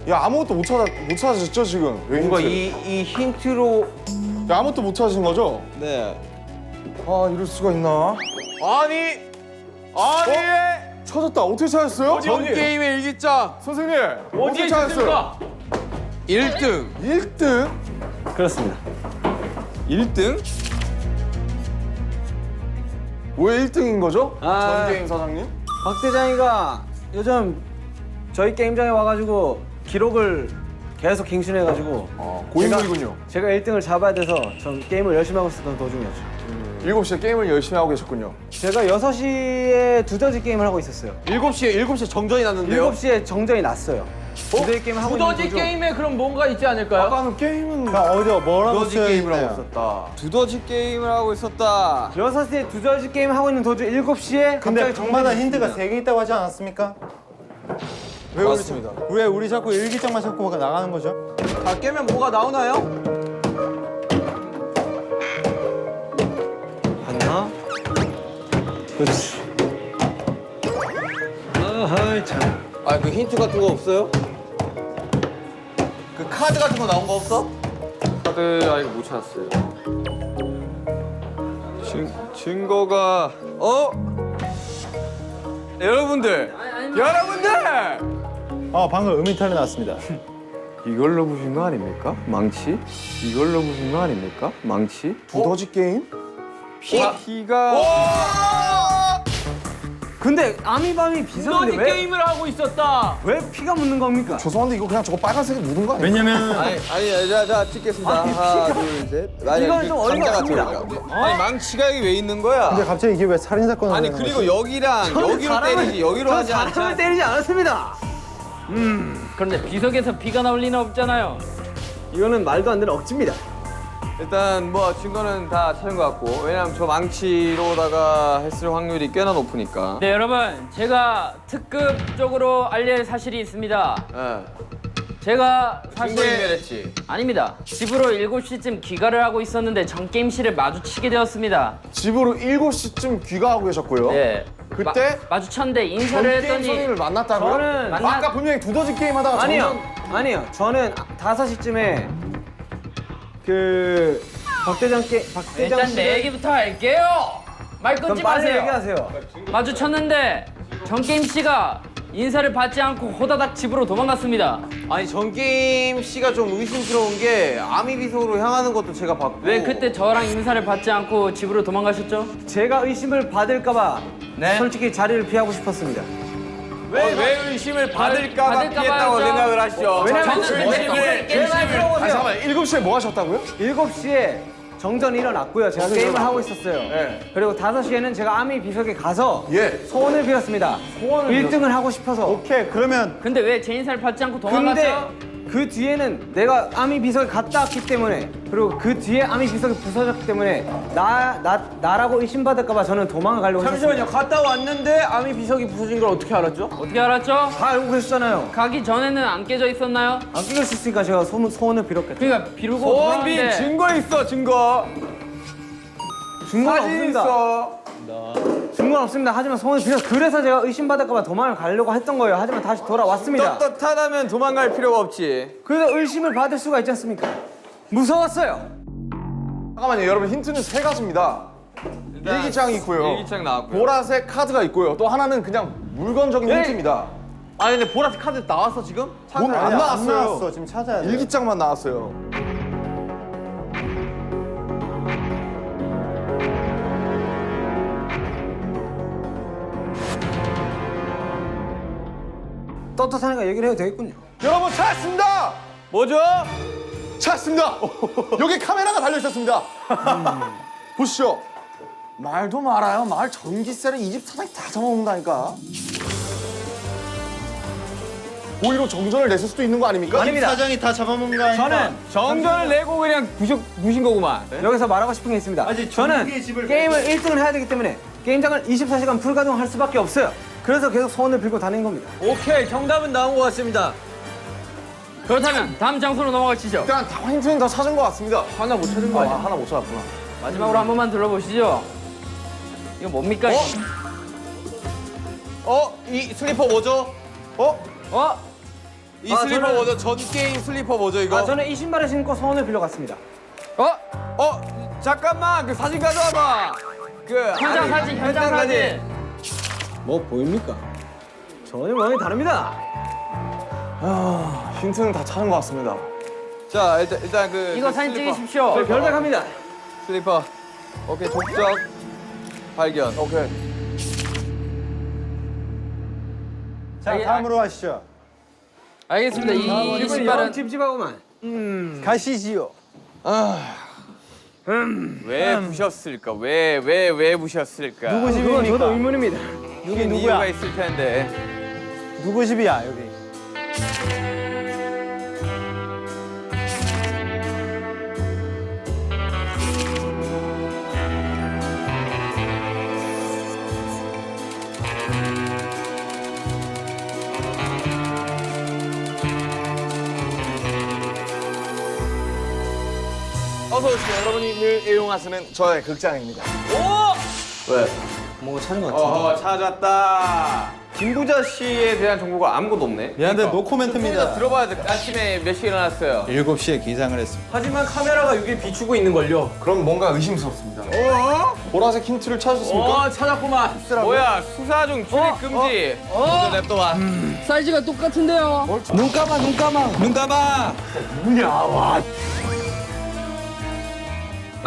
Speaker 2: 야, 아무것도 못 찾으셨죠 지금? 왜
Speaker 1: 뭔가
Speaker 2: 힌트?
Speaker 1: 이 힌트로
Speaker 2: 야, 아무것도 못 찾으신 거죠?
Speaker 1: 네.
Speaker 2: 아, 이럴 수가 있나?
Speaker 1: 아니
Speaker 2: 찾았다. 어떻게 찾았어요?
Speaker 1: 전 게임의 일기장
Speaker 2: 선생님,
Speaker 3: 어디에
Speaker 2: 어떻게 찾았어요?
Speaker 3: 있습니까?
Speaker 1: 1등.
Speaker 2: 1등?
Speaker 6: 그렇습니다.
Speaker 4: 1등?
Speaker 2: 왜 1등인 거죠?
Speaker 6: 아.
Speaker 2: 전 게임 사장님?
Speaker 6: 박대장이가 요즘 저희 게임장에 와가지고 기록을 계속 갱신해가지고
Speaker 2: 고인물이군요.
Speaker 6: 제가 1등을 잡아야 돼서 전 게임을 열심히 하고 있었던 도중이었죠.
Speaker 2: 7시에 게임을 열심히 하고 계셨군요.
Speaker 6: 제가 6시에 두더지 게임을 하고 있었어요.
Speaker 1: 7시에 정전이 났는데요.
Speaker 6: 7시에 정전이 났어요. 두더지 게임을 하고 있는
Speaker 3: 두더지
Speaker 6: 도중
Speaker 3: 게임에 그럼 뭔가 있지 않을까요?
Speaker 2: 아까는 게임은
Speaker 8: 어디요? 뭐라고
Speaker 1: 두더지
Speaker 8: 쓰여
Speaker 1: 게임을 하고
Speaker 8: 있나요?
Speaker 1: 있었다.
Speaker 4: 두더지 게임을 하고 있었다.
Speaker 6: 6시에 두더지 게임 하고 있는 도중 7시에
Speaker 8: 근데
Speaker 6: 갑자기
Speaker 8: 방마다
Speaker 6: 정전이
Speaker 8: 힌트가
Speaker 6: 있습니다.
Speaker 8: 3개 있다고 하지 않았습니까?
Speaker 2: 왜 그렇습니다.
Speaker 8: 왜 우리 자꾸 일기장만 자꾸 나가는 거죠?
Speaker 1: 다 깨면 뭐가 나오나요?
Speaker 6: 봤나? 그렇지. 아하이 참.
Speaker 1: 아 그 힌트 같은 거 없어요? 그 카드 같은 거 나온 거 없어?
Speaker 4: 카드 아직 못 찾았어요. 증거가 여러분들
Speaker 8: 방금 음이탈이 났습니다.
Speaker 4: 이걸로 부신 거 아닙니까? 망치? 이걸로 부신 거 아닙니까? 망치?
Speaker 2: 두더지 게임?
Speaker 4: 피가
Speaker 6: 근데 아미밤이 비석인데
Speaker 3: 너니
Speaker 6: 왜,
Speaker 3: 게임을 하고 있었다.
Speaker 6: 왜 피가 묻는 겁니까?
Speaker 2: 죄송한데 이거 그냥 저거 빨간색에 묻은 거 아니에요?
Speaker 9: 왜냐면
Speaker 4: 아니 자 찍겠습니다. 하나 둘 셋. 아니,
Speaker 6: 이건 좀 어이가
Speaker 4: 감자
Speaker 6: 없습니다.
Speaker 4: 같아요. 아니 망치가 여기 왜 있는 거야?
Speaker 8: 근데 갑자기 이게 왜 살인 사건을
Speaker 4: 아니
Speaker 8: 하는
Speaker 4: 그리고
Speaker 8: 거지?
Speaker 4: 여기랑 여기로 때리지 여기로 하지
Speaker 6: 사람을
Speaker 4: 않잖아.
Speaker 6: 때리지 않았습니다.
Speaker 3: 그런데 비석에서 피가 나올 리는 없잖아요.
Speaker 6: 이거는 말도 안 되는 억지입니다.
Speaker 4: 일단 뭐 증거는 다 찾은 것 같고 왜냐면 저 망치로다가 했을 확률이 꽤나 높으니까.
Speaker 3: 네 여러분 제가 특급 쪽으로 알릴 사실이 있습니다. 제가 사실
Speaker 4: 인멸했지.
Speaker 3: 아닙니다. 집으로 7시쯤 귀가를 하고 있었는데 전 게임실을 마주치게 되었습니다.
Speaker 2: 집으로 7시쯤 귀가하고 계셨고요.
Speaker 3: 네.
Speaker 2: 그때
Speaker 3: 마주쳤는데
Speaker 2: 전
Speaker 3: 인사를
Speaker 2: 게임
Speaker 3: 했더니
Speaker 2: 선생님을 만났다고요?
Speaker 6: 저는
Speaker 2: 아까 분명히 두더지 게임 하다가
Speaker 6: 아니요. 저는 5시쯤에 그 박대장
Speaker 3: 일단
Speaker 6: 씨
Speaker 3: 내 얘기부터 할게요. 말
Speaker 6: 그럼
Speaker 3: 끊지
Speaker 6: 빨리
Speaker 3: 마세요.
Speaker 6: 얘기하세요.
Speaker 3: 마주쳤는데 정게임 씨가 인사를 받지 않고 호다닥 집으로 도망갔습니다.
Speaker 1: 아니 전게임 씨가 좀 의심스러운 게 아미 비석으로 향하는 것도 제가 봤고.
Speaker 3: 왜 그때 저랑 인사를 받지 않고 집으로 도망가셨죠?
Speaker 6: 제가 의심을 받을까봐
Speaker 3: 네?
Speaker 6: 솔직히 자리를 피하고 싶었습니다.
Speaker 4: 왜 의심을 받을까봐
Speaker 3: 받을까
Speaker 4: 피했다고
Speaker 3: 봐요.
Speaker 4: 생각을 하시죠?
Speaker 6: 왜냐면
Speaker 3: 저는
Speaker 6: 제
Speaker 3: 게임을
Speaker 6: 말 들어보세요.
Speaker 2: 아니 잠깐만 7시에 뭐 하셨다고요?
Speaker 6: 7시에 정전이 일어났고요. 제가 게임을 하고 있었어요. 그리고 5시에는 제가 아미 비석에 가서
Speaker 2: 예.
Speaker 6: 소원을 빌었습니다. 1등을 하고 싶어서.
Speaker 8: 오케이 그러면
Speaker 3: 근데 왜 제 인사를 받지 않고
Speaker 6: 근데
Speaker 3: 도망갔죠?
Speaker 6: 그 뒤에는 내가 아미 비석에 갔다 왔기 때문에 그리고 그 뒤에 아미 비석이 부서졌기 때문에 나라고 의심받을까봐 저는 도망을 가려고 했었습니다.
Speaker 1: 갔다 왔는데 아미 비석이 부서진 걸 어떻게 알았죠?
Speaker 3: 어떻게 알았죠?
Speaker 6: 다 알고 계셨잖아요.
Speaker 3: 가기 전에는 안 깨져 있었나요?
Speaker 6: 안 끼고 있으니까 제가 소원을 빌었겠죠.
Speaker 3: 그러니까 비르고 도망갔는데
Speaker 4: 증거 있어 증거.
Speaker 6: 증거는 없습니다. 증거는 없습니다. 하지만 소원을 빌어서 그래서 제가 의심받을까봐 도망을 가려고 했던 거예요. 하지만 다시 돌아왔습니다.
Speaker 4: 떳떳하다면 도망갈 필요가 없지.
Speaker 6: 그래서 의심을 받을 수가 있지 않습니까? 무서웠어요.
Speaker 2: 잠깐만요 여러분 힌트는 3가지입니다. 일기장이 있고요.
Speaker 4: 일기장 나왔고요.
Speaker 2: 보라색 카드가 있고요. 또 하나는 그냥 물건적인 힌트입니다.
Speaker 1: 아니 근데 보라색 카드 나왔어 지금?
Speaker 2: 안
Speaker 8: 아니, 안
Speaker 2: 나왔어요.
Speaker 8: 나왔어. 지금 찾아야 돼.
Speaker 2: 일기장만 나왔어요.
Speaker 6: 떳떳하니까 얘기를 해도 되겠군요.
Speaker 2: 여러분 찾았습니다.
Speaker 4: 뭐죠?
Speaker 2: 찾았습니다. 여기 카메라가 달려 있었습니다. 보시죠. 말도 말아요. 말 전기세를 이 집 사장이 다 잡아먹는다니까. 오히려 정전을 냈을 수도 있는 거 아닙니까?
Speaker 6: 아닙니다.
Speaker 8: 사장이 다 잡아먹는 거 아니까?
Speaker 6: 저는
Speaker 4: 정전을 내고 그냥 부신 거구만.
Speaker 6: 여기서 말하고 싶은 게 있습니다. 저는 게임을 1등을 해야 되기 때문에 게임장을 24시간 불가동할 수밖에 없어요. 그래서 계속 소원을 빌고 다닌 겁니다.
Speaker 1: 오케이 정답은 나온 것 같습니다.
Speaker 3: 그렇다면 다음 장소로 넘어가시죠.
Speaker 2: 일단 다 힌트는 다 찾은 것 같습니다.
Speaker 1: 하나 못 찾은 거 아니야?
Speaker 2: 하나 못 찾았구나.
Speaker 3: 마지막으로 한 번만 들러보시죠. 이거 뭡니까?
Speaker 1: 이 슬리퍼 뭐죠? 이 슬리퍼
Speaker 6: 저는-
Speaker 1: 뭐죠? 전 게임 슬리퍼 뭐죠 이거?
Speaker 6: 저는 이 신발을 신고 소원을 빌러 갔습니다.
Speaker 4: 잠깐만 그 사진 가져와봐.
Speaker 3: 현장 사진, 현장 사진.
Speaker 7: 뭐 보입니까?
Speaker 6: 전혀 모양이 다릅니다.
Speaker 2: 힌트는 다 찾은 것 같습니다.
Speaker 4: 자 일단 그
Speaker 3: 이거
Speaker 4: 그
Speaker 3: 사진
Speaker 4: 슬리퍼.
Speaker 3: 찍으십시오.
Speaker 6: 저희 별백합니다.
Speaker 4: 슬리퍼. 오케이 족적 발견.
Speaker 2: 오케이.
Speaker 8: 자 다음으로 하시죠.
Speaker 3: 알겠습니다. 이
Speaker 6: 기분이
Speaker 3: 신발은
Speaker 6: 영 찝찝하구만.
Speaker 8: 가시지요.
Speaker 4: 왜 부셨을까? 왜 부셨을까?
Speaker 8: 누구
Speaker 6: 그건
Speaker 8: 집입니까?
Speaker 6: 저도 의문입니다.
Speaker 8: 여기
Speaker 4: 이유가
Speaker 8: 누구야?
Speaker 4: 있을 텐데.
Speaker 8: 누구 집이야 여기?
Speaker 2: 어서 오십시오. 여러분이 늘 애용하시는 저의 극장입니다.
Speaker 7: 뭔가 찾은 것 같아.
Speaker 4: 찾았다. 김부자 씨에 대한 정보가 아무것도 없네.
Speaker 8: 미안한데 노
Speaker 4: 좀
Speaker 8: 코멘트입니다.
Speaker 4: 들어봐야 돼. 아침에 몇 시에 일어났어요?
Speaker 8: 7시에 기상을 했습니다.
Speaker 1: 하지만 카메라가 여기 비추고 있는 걸요.
Speaker 2: 그럼 뭔가 의심스럽습니다. 보라색 힌트를 찾으셨습니까?
Speaker 1: 찾았구만.
Speaker 4: 뭐야 수사 중 출입 금지. 먼저 냅둬봐.
Speaker 3: 사이즈가 똑같은데요.
Speaker 7: 눈 감아, 눈 감아.
Speaker 4: 눈 감아.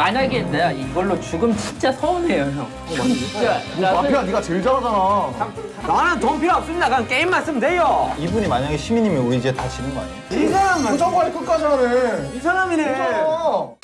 Speaker 3: 만약에 내가 이걸로 죽으면 진짜 서운해요, 형. 진짜.
Speaker 2: 마피아 네가 제일 잘하잖아.
Speaker 6: 나는 돈 필요 없습니다. 그냥 게임만 쓰면 돼요.
Speaker 8: 이분이 만약에 시민이면 우리 이제 다 지는 거 아니에요?
Speaker 6: 이 사람만
Speaker 2: 표정관리 끝까지 하네.
Speaker 6: 이 사람이네.
Speaker 2: 어.